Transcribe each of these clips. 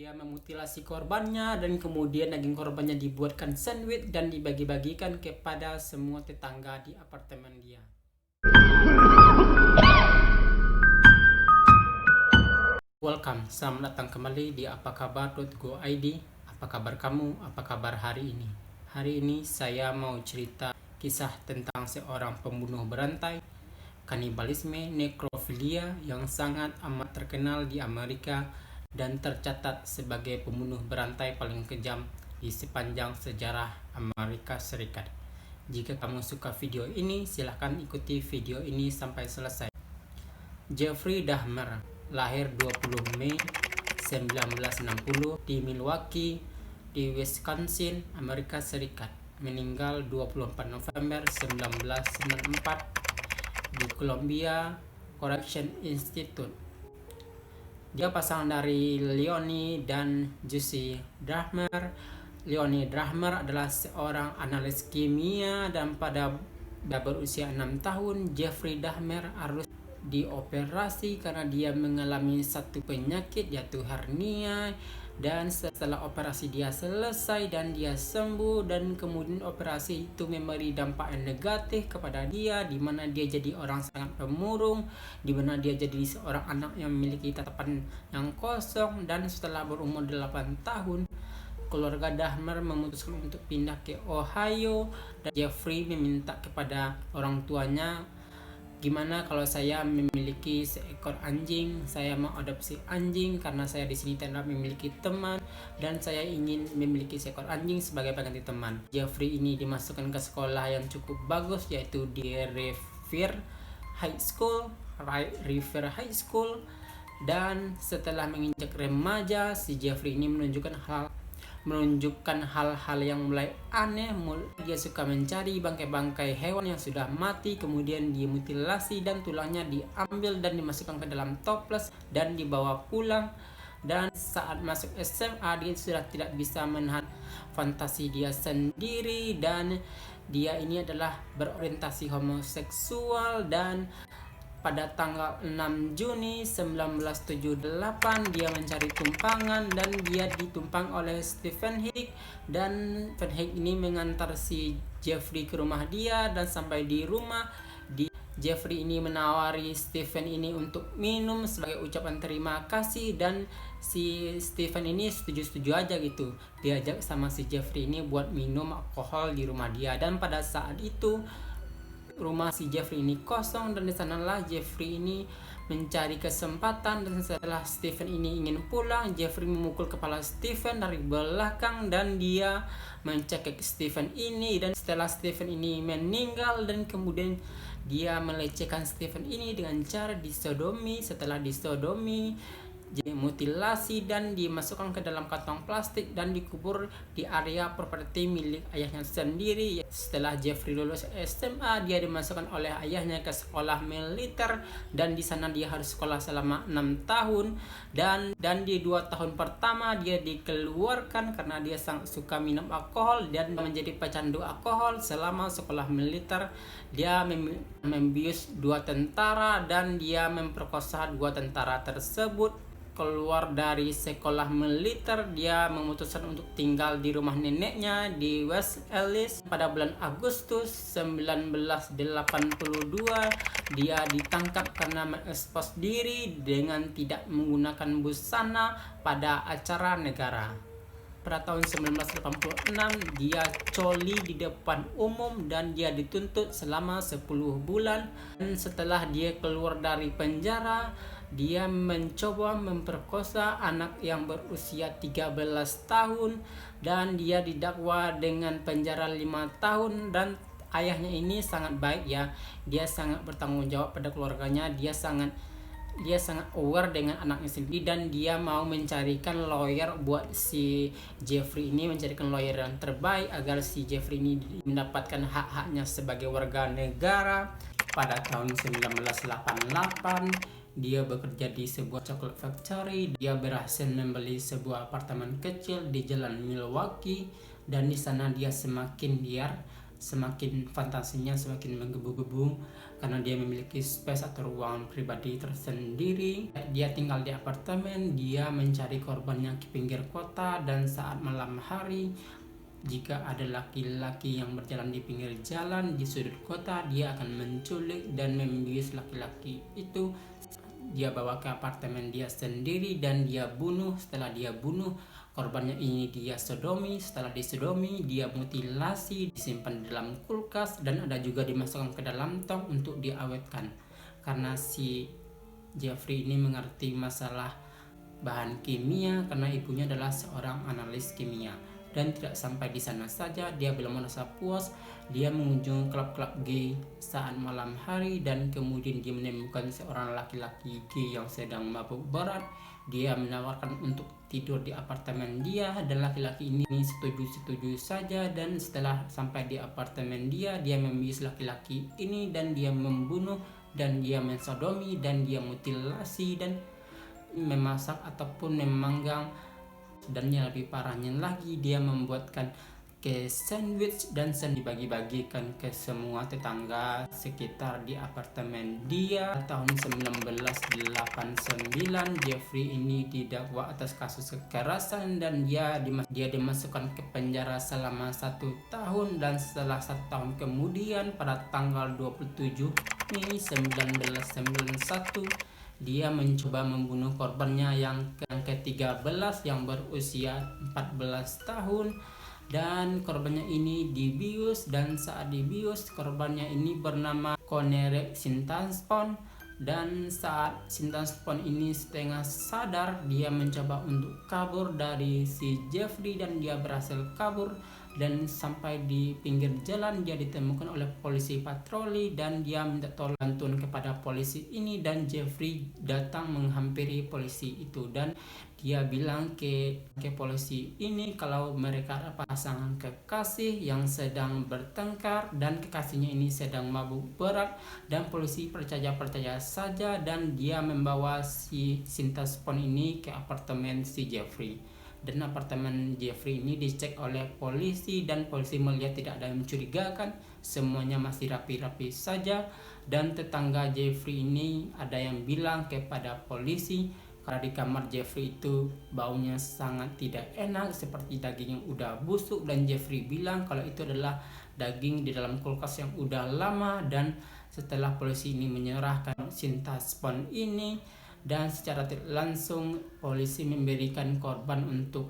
Dia memutilasi korbannya dan kemudian daging korbannya dibuatkan sandwich dan dibagi-bagikan kepada semua tetangga di apartemen dia. Welcome, selamat datang kembali di apakabar.go.id. Apa kabar kamu? Apa kabar hari ini? Hari ini saya mau cerita kisah tentang seorang pembunuh berantai, kanibalisme, nekrofilia yang sangat amat terkenal di Amerika dan tercatat sebagai pembunuh berantai paling kejam di sepanjang sejarah Amerika Serikat. Jika kamu suka video ini, silahkan ikuti video ini sampai selesai. Jeffrey Dahmer lahir 20 Mei 1960 di Milwaukee, di Wisconsin, Amerika Serikat. Meninggal 24 November 1994 di Columbia Correction Institute. Dia pasangan dari Leonie dan Jussi Dahmer. Leonie Dahmer adalah seorang analis kimia dan pada berusia 6 tahun Jeffrey Dahmer harus dioperasi karena dia mengalami satu penyakit yaitu hernia, dan setelah operasi dia selesai dan dia sembuh, dan kemudian operasi itu memberi dampak yang negatif kepada dia, di mana dia jadi orang sangat pemurung, di mana dia jadi seorang anak yang memiliki tatapan yang kosong. Dan setelah berumur 8 tahun keluarga Dahmer memutuskan untuk pindah ke Ohio, dan Jeffrey meminta kepada orang tuanya, gimana kalau saya memiliki seekor anjing? Saya mau adopsi anjing karena saya di sini tidak memiliki teman dan saya ingin memiliki seekor anjing sebagai pengganti teman. Jeffrey ini dimasukkan ke sekolah yang cukup bagus, yaitu di River High School. Dan setelah menginjak remaja, si Jeffrey ini menunjukkan hal-hal yang mulai aneh. Dia suka mencari bangkai-bangkai hewan yang sudah mati, kemudian dimutilasi dan tulangnya diambil dan dimasukkan ke dalam toples dan dibawa pulang. Dan saat masuk SMA dia sudah tidak bisa menahan fantasi dia sendiri, dan dia ini adalah berorientasi homoseksual. Dan pada tanggal 6 Juni 1978 dia mencari tumpangan dan dia ditumpang oleh Stephen Hicks, dan Stephen Hicks ini mengantar si Jeffrey ke rumah dia. Dan sampai di rumah, Jeffrey ini menawari Stephen ini untuk minum sebagai ucapan terima kasih, dan si Stephen ini setuju-setuju aja gitu, diajak sama si Jeffrey ini buat minum alkohol di rumah dia. Dan pada saat itu rumah si Jeffrey ini kosong, dan di sanalah Jeffrey ini mencari kesempatan. Dan setelah Stephen ini ingin pulang, Jeffrey memukul kepala Stephen dari belakang dan dia mencekik Stephen ini. Dan setelah Stephen ini meninggal, dan kemudian dia melecehkan Stephen ini dengan cara disodomi. Setelah disodomi, mutilasi dan dimasukkan ke dalam kantong plastik dan dikubur di area properti milik ayahnya sendiri. Setelah Jeffrey lulus SMA, dia dimasukkan oleh ayahnya ke sekolah militer, dan di sana dia harus sekolah selama 6 tahun. Dan di 2 tahun pertama dia dikeluarkan karena dia sangat suka minum alkohol dan menjadi pecandu alkohol. Selama sekolah militer dia membius 2 tentara dan dia memperkosa 2 tentara tersebut. Keluar dari sekolah militer, dia memutuskan untuk tinggal di rumah neneknya di West Ellis. Pada bulan Agustus 1982 dia ditangkap karena mengekspos diri dengan tidak menggunakan busana pada acara negara. Pada tahun 1986 dia coli di depan umum dan dia dituntut selama 10 bulan. Dan setelah dia keluar dari penjara, dia mencoba memperkosa anak yang berusia 13 tahun dan dia didakwa dengan penjara 5 tahun. Dan ayahnya ini sangat baik ya, dia sangat bertanggung jawab pada keluarganya, dia sangat aware dengan anaknya sendiri, dan dia mau mencarikan lawyer buat si Jeffrey ini, mencarikan lawyer yang terbaik agar si Jeffrey ini mendapatkan hak-haknya sebagai warga negara. Pada tahun 1988 dia bekerja di sebuah chocolate factory. Dia berhasil membeli sebuah apartemen kecil di jalan Milwaukee, dan di sana dia semakin liar, semakin fantasinya semakin menggebu-gebu karena dia memiliki space atau ruangan pribadi tersendiri. Dia tinggal di apartemen, dia mencari korbannya ke pinggir kota, dan saat malam hari jika ada laki-laki yang berjalan di pinggir jalan di sudut kota, dia akan menculik dan membius laki-laki itu. Dia bawa ke apartemen dia sendiri dan dia bunuh. Setelah dia bunuh korbannya ini, dia sodomi. Setelah disodomi, dia mutilasi, disimpan di dalam kulkas, dan ada juga dimasukkan ke dalam tong untuk diawetkan. Karena si Jeffrey ini mengerti masalah bahan kimia karena ibunya adalah seorang analis kimia. Dan tidak sampai di sana saja, dia belum merasa puas. Dia mengunjungi klub-klub gay saat malam hari, dan kemudian dia menemukan seorang laki-laki gay yang sedang mabuk berat. Dia menawarkan untuk tidur di apartemen dia, dan laki-laki ini setuju saja. Dan setelah sampai di apartemen dia membius laki-laki ini, dan dia membunuh, dan dia mensodomi, dan dia mutilasi, dan memasak ataupun memanggang. Dan yang lebih parahnya lagi, dia membuatkan ke sandwich dan dibagi-bagikan ke semua tetangga sekitar di apartemen dia. Tahun 1989 Jeffrey ini didakwa atas kasus kekerasan, dan dia dimasukkan ke penjara selama 1 tahun. Dan setelah 1 tahun kemudian, pada tanggal 27 Mei 1991, dia mencoba membunuh korbannya yang ke-13 yang berusia 14 tahun, dan korbannya ini dibius. Dan saat dibius, korbannya ini bernama Conner Sintansson. Dan saat Sintansson ini setengah sadar, dia mencoba untuk kabur dari si Jeffrey, dan dia berhasil kabur. Dan sampai di pinggir jalan, dia ditemukan oleh polisi patroli, dan dia minta tolong bantuan kepada polisi ini. Dan Jeffrey datang menghampiri polisi itu, dan dia bilang ke polisi ini kalau mereka adalah pasangan kekasih yang sedang bertengkar, dan kekasihnya ini sedang mabuk berat. Dan polisi percaya saja, dan dia membawa si Sintansson ini ke apartemen si Jeffrey. Dan apartemen Jeffrey ini dicek oleh polisi, dan polisi melihat tidak ada yang mencurigakan, semuanya masih rapi-rapi saja. Dan tetangga Jeffrey ini ada yang bilang kepada polisi karena di kamar Jeffrey itu baunya sangat tidak enak, seperti daging yang udah busuk. Dan Jeffrey bilang kalau itu adalah daging di dalam kulkas yang udah lama. Dan setelah polisi ini menyerahkan Sintansson ini, dan secara tidak langsung polisi memberikan korban untuk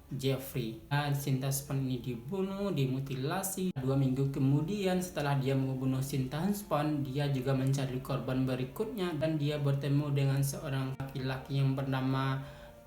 Jeffrey. Dan Sintansson ini dibunuh, dimutilasi. 2 minggu kemudian setelah dia membunuh Sintansson, dia juga mencari korban berikutnya, dan dia bertemu dengan seorang laki-laki yang bernama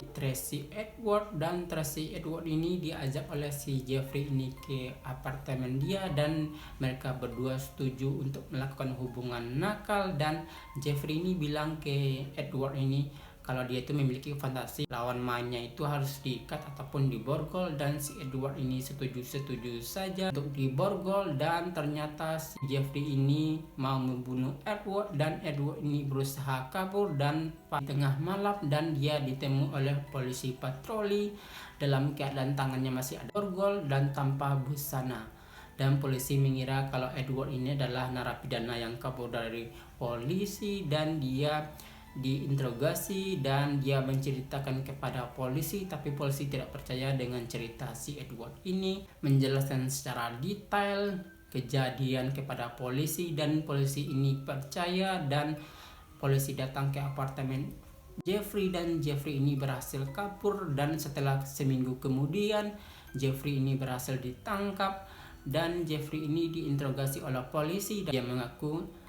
Tracy Edward. Dan Tracy Edward ini diajak oleh si Jeffrey ini ke apartemen dia, dan mereka berdua setuju untuk melakukan hubungan nakal. Dan Jeffrey ini bilang ke Edward ini kalau dia itu memiliki fantasi lawan mainnya itu harus diikat ataupun diborgol, dan si Edward ini setuju saja untuk diborgol. Dan ternyata si Jeffrey ini mau membunuh Edward, dan Edward ini berusaha kabur, dan di tengah malam dan dia ditemui oleh polisi patroli dalam keadaan tangannya masih ada borgol dan tanpa busana. Dan polisi mengira kalau Edward ini adalah narapidana yang kabur dari polisi, dan dia diinterogasi, dan dia menceritakan kepada polisi, tapi polisi tidak percaya dengan cerita si Edward ini, menjelaskan secara detail kejadian kepada polisi, dan polisi ini percaya. Dan polisi datang ke apartemen Jeffrey, dan Jeffrey ini berhasil kabur. Dan setelah seminggu kemudian Jeffrey ini berhasil ditangkap, dan Jeffrey ini diinterogasi oleh polisi, dan dia mengaku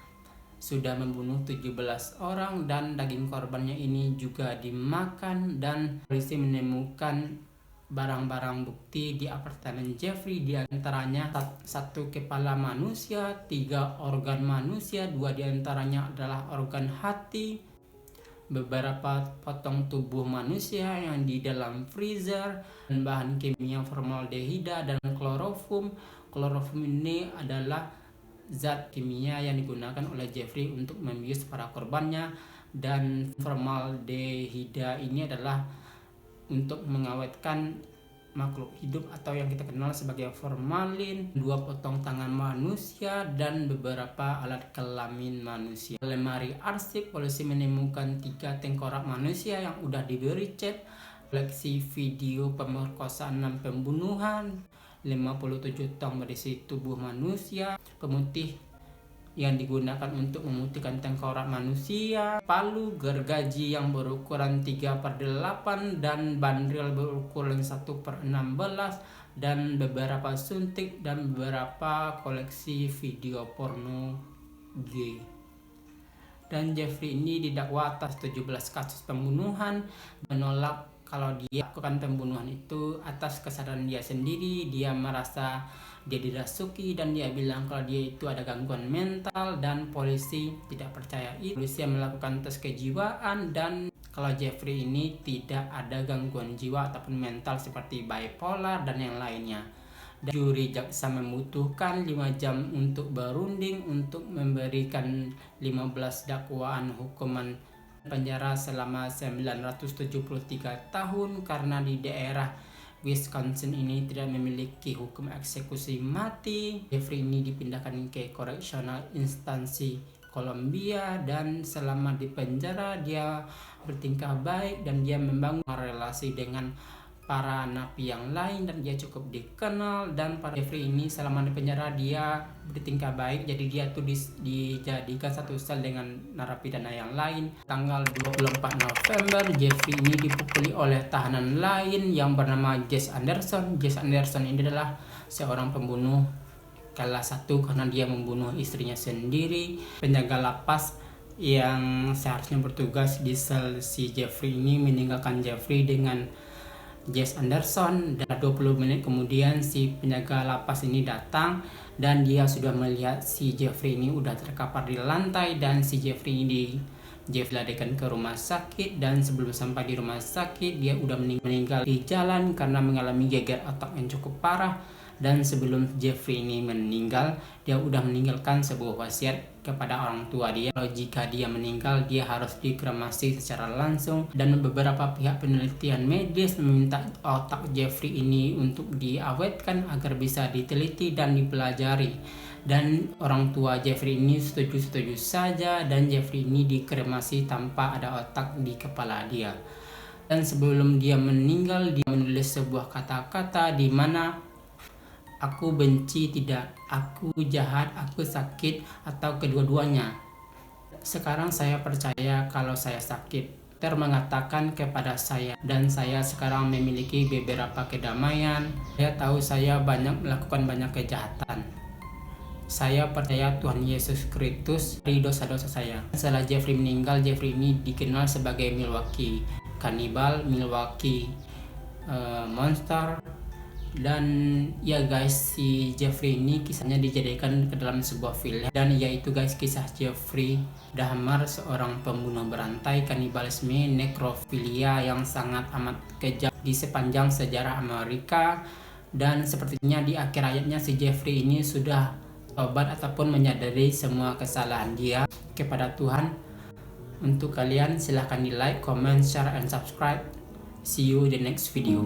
sudah membunuh 17 orang, dan daging korbannya ini juga dimakan. Dan polisi menemukan barang-barang bukti di apartemen Jeffrey, di antaranya 1 kepala manusia, 3 organ manusia, 2 di antaranya adalah organ hati, beberapa potong tubuh manusia yang di dalam freezer, dan bahan kimia formaldehida dan klorofum. Klorofum ini adalah zat kimia yang digunakan oleh Jeffrey untuk membius para korbannya, dan formaldehida ini adalah untuk mengawetkan makhluk hidup atau yang kita kenal sebagai formalin, 2 potong tangan manusia, dan beberapa alat kelamin manusia. Lemari arsip, polisi menemukan 3 tengkorak manusia yang udah diberi cat, koleksi video pemerkosaan dan pembunuhan, 57 tong berisi tubuh manusia, pemutih yang digunakan untuk memutihkan tengkorak manusia, palu gergaji yang berukuran 3/8 dan bandrel berukuran 1/16, dan beberapa suntik dan beberapa koleksi video porno gay. Dan Jeffrey ini didakwa atas 17 kasus pembunuhan, menolak kalau dia melakukan pembunuhan itu atas kesadaran dia sendiri. Dia merasa dia dirasuki dan dia bilang kalau dia itu ada gangguan mental, dan polisi tidak percaya itu. Polisi melakukan tes kejiwaan dan kalau Jeffrey ini tidak ada gangguan jiwa ataupun mental seperti bipolar dan yang lainnya. Dan juri jaksa membutuhkan 5 jam untuk berunding untuk memberikan 15 dakwaan hukuman penjara selama 973 tahun karena di daerah Wisconsin ini tidak memiliki hukum eksekusi mati. Jeffrey ini dipindahkan ke correctional instansi Columbia, dan selama di penjara dia bertingkah baik dan dia membangun relasi dengan para napi yang lain dan dia cukup dikenal. Dan pada Jeffrey ini selama di penjara dia bertingkah baik, jadi dia tuh dijadikan satu sel dengan narapidana yang lain. Tanggal 24 November Jeffrey ini dipukuli oleh tahanan lain yang bernama Jesse Anderson. Jesse Anderson ini adalah seorang pembunuh kelas 1 karena dia membunuh istrinya sendiri. Penjaga lapas yang seharusnya bertugas di sel si Jeffrey ini meninggalkan Jeffrey dengan Jesse Anderson, dan 20 menit kemudian si penjaga lapas ini datang dan dia sudah melihat si Jeffrey ini udah terkapar di lantai, dan si Jeffrey ini dilarikan ke rumah sakit, dan sebelum sampai di rumah sakit dia udah meninggal di jalan karena mengalami geger otak yang cukup parah. Dan sebelum Jeffrey ini meninggal, dia udah meninggalkan sebuah wasiat kepada orang tua dia. Kalau jika dia meninggal, dia harus dikremasi secara langsung. Dan beberapa pihak penelitian medis meminta otak Jeffrey ini untuk diawetkan agar bisa diteliti dan dipelajari. Dan orang tua Jeffrey ini setuju-setuju saja, dan Jeffrey ini dikremasi tanpa ada otak di kepala dia. Dan sebelum dia meninggal, dia menulis sebuah kata-kata di mana aku benci, tidak, aku jahat, aku sakit, atau kedua-duanya. Sekarang saya percaya kalau saya sakit. Dokter mengatakan kepada saya, dan saya sekarang memiliki beberapa kedamaian. Saya tahu saya melakukan banyak kejahatan. Saya percaya Tuhan Yesus Kristus dari dosa-dosa saya. Setelah Jeffrey meninggal, Jeffrey ini dikenal sebagai Milwaukee Cannibal, Milwaukee Monster. Dan ya guys, si Jeffrey ini kisahnya dijadikan ke dalam sebuah film, dan yaitu guys kisah Jeffrey Dahmer, seorang pembunuh berantai, kanibalisme, nekrofilia yang sangat amat kejam di sepanjang sejarah Amerika. Dan sepertinya di akhir ayatnya si Jeffrey ini sudah tobat ataupun menyadari semua kesalahan dia kepada Tuhan. Untuk kalian silahkan di like, comment, share, and subscribe. See you in the next video.